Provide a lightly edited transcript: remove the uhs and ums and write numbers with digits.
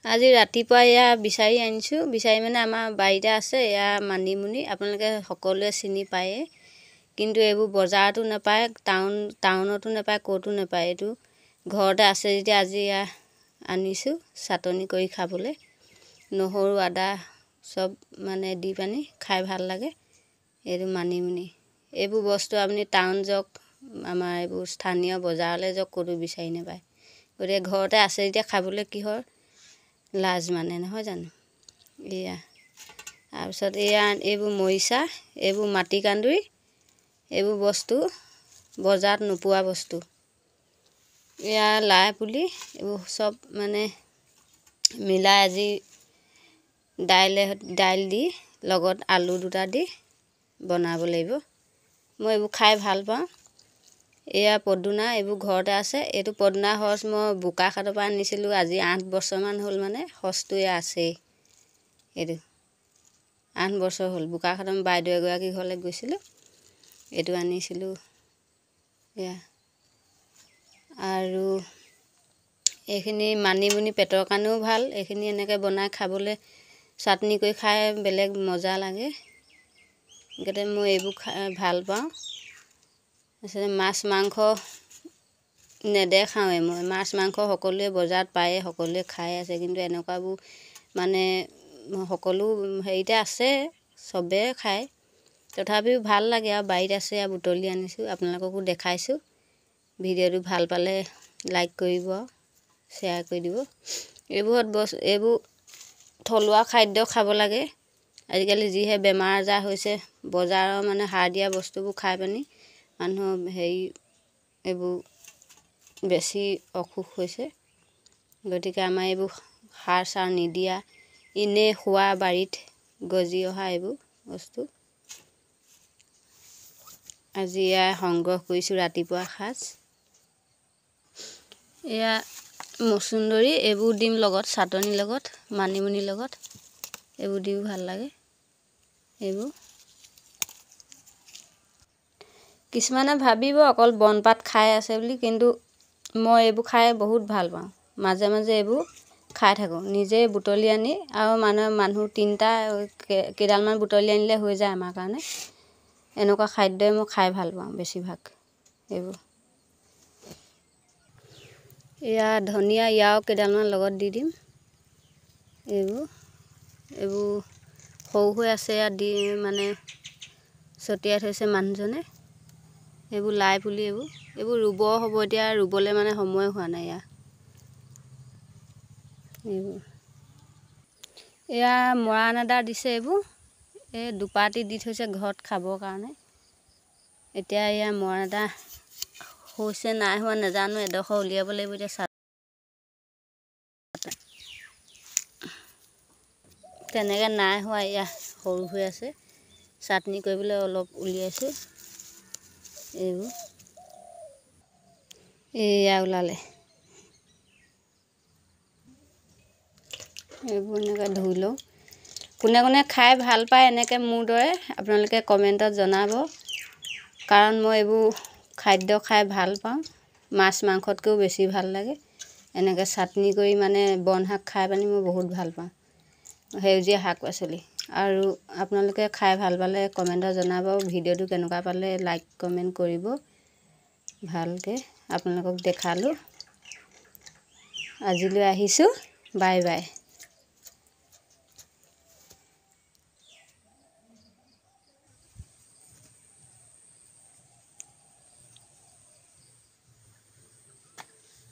আজি ৰাতিপুৱা এয়া বিচাৰি আনিছোঁ। বিচাৰি মানে আমাৰ বাৰীতে আছে এয়া মানিমুনি। আপোনালোকে সকলোৱে চিনি পায়ে, কিন্তু এইবোৰ বজাৰতো নাপায়, টাউনতো নাপায়, ক'তো নাপায়। এইটো ঘৰতে আছে যেতিয়া আজি এয়া আনিছোঁ চাটনি কৰি খাবলৈ। নহৰু আদা চব মানে দি পানি খাই ভাল লাগে। এইটো মানিমুনি। এইবোৰ বস্তু আপুনি টাউন যাওক, আমাৰ এইবোৰ স্থানীয় বজাৰলৈ যাওক, ক'তো বিচাৰি নাপায়। গতিকে ঘৰতে আছে যেতিয়া খাবলৈ কিহৰ লাজ মানে, নহয় জানো? এয়া তাৰপিছত এয়া এইবোৰ মৰিচা, এইবোৰ মাটিকান্দুৰি, এইবোৰ বস্তু বজাৰত নোপোৱা বস্তু। এয়া লাই পুলি, এইবোৰ চব মানে মিলাই আজি দাইল দি লগত আলু দুটা দি বনাব লাগিব। মই এইবোৰ খাই ভাল পাওঁ। এয়া পদুনা, এইবোৰ ঘৰতে আছে। এইটো পদুনা সচ মই বোকাখাতৰ পৰা আনিছিলোঁ। আজি 8 বছৰমান হ'ল, মানে সচটো এয়া আছেই। এইটো 8 বছৰ হ'ল। বোকাখাতৰ বাইদেউ এগৰাকী ঘৰলৈ গৈছিলোঁ, এইটো আনিছিলোঁ। এয়া আৰু এইখিনি মানিমুনি পেটৰ কাৰণেও ভাল। এইখিনি এনেকৈ বনাই খাবলৈ চাটনি কৰি খাই বেলেগ মজা লাগে। গতিকে মই এইবোৰ খাই ভাল পাওঁ। তাৰপিছতে মাছ মাংস নেদেখাওঁৱেই মই। মাছ মাংস সকলোৱে বজাৰত পায়ে, সকলোৱে খাই আছে, কিন্তু এনেকুৱাবোৰ মানে সকলো হেৰিতে আছে, চবে খায়। তথাপিও ভাল লাগে আৰু বাৰীত আছে, আৰু বুটলি আনিছোঁ, আপোনালোককো দেখাইছোঁ। ভিডিঅ'টো ভাল পালে লাইক কৰিব, শ্বেয়াৰ কৰি দিব। এইবোৰ থলুৱা খাদ্য খাব লাগে। আজিকালি যিহে বেমাৰ আজাৰ হৈছে, বজাৰৰ মানে সাৰ দিয়া বস্তুবোৰ খাই পানি মানুহৰ এইবোৰ বেছি অসুখ হৈছে। গতিকে আমাৰ এইবোৰ সাৰ চাৰ নিদিয়া, এনেই খোৱা বাৰীত গজি অহা এইবোৰ বস্তু আজি এয়া সংগ্ৰহ কৰিছোঁ ৰাতিপুৱা সাজ। এয়া মচুন্দৰী, এইবোৰ দিম লগত চাটনিৰ লগত, মানিমুনিৰ লগত, এইবোৰ দিও ভাল লাগে। এইবোৰ কিছুমানে ভাবিব অকল বনপাত খাই আছে বুলি, কিন্তু মই এইবোৰ খাই বহুত ভাল পাওঁ। মাজে মাজে এইবোৰ খাই থাকোঁ, নিজেই বুটলি আনি, আৰু মানুহ 3টা কেইডালমান বুটলি আনিলে হৈ যায় আমাৰ কাৰণে। এনেকুৱা খাদ্যই মই খাই ভাল পাওঁ বেছিভাগ। এইবোৰ এয়া ধনিয়া, ইয়াও কেইডালমান লগত দি দিম। এইবোৰ সৰু হৈ আছে, ইয়াত দি মানে ছটিয়াই থৈছে মানুহজনে। এইবোৰ লাই পুলি, এইবোৰ ৰুব হ'ব এতিয়া, ৰুবলৈ মানে সময় হোৱা নাই। এয়া মৰাণ আদা দিছে। এইবোৰ এই দুপাতি দি থৈছে ঘৰত খাবৰ কাৰণে। এতিয়া এয়া মৰাণ আদা হৈছে নাই হোৱা নাজানো, এডোখৰ উলিয়াব লাগিব এতিয়া। তেনেকৈ নাই হোৱা, এয়া সৰু হৈ আছে। চাটনি কৰিবলৈ অলপ উলিয়াইছোঁ। এইবোৰ এয়া ওলালে। এইবোৰ এনেকৈ ধুই লওঁ। কোনে কোনে খাই ভাল পায় এনেকৈ মোৰ দৰে, আপোনালোকে কমেণ্টত জনাব। কাৰণ মই এইবোৰ খাদ্য খাই ভাল পাওঁ। মাছ মাংসতকৈও বেছি ভাল লাগে। এনেকৈ চাটনি কৰি মানে বন শাক খাই পানি মই বহুত ভাল পাওঁ, সেউজীয়া শাক পাচলি। আৰু আপোনালোকে খাই ভাল পালে কমেণ্টত জনাব। ভিডিঅ'টো কেনেকুৱা পালে লাইক কমেণ্ট কৰিব। ভালকৈ আপোনালোকক দেখালোঁ। আজিলৈ আহিছোঁ, বাই বাই।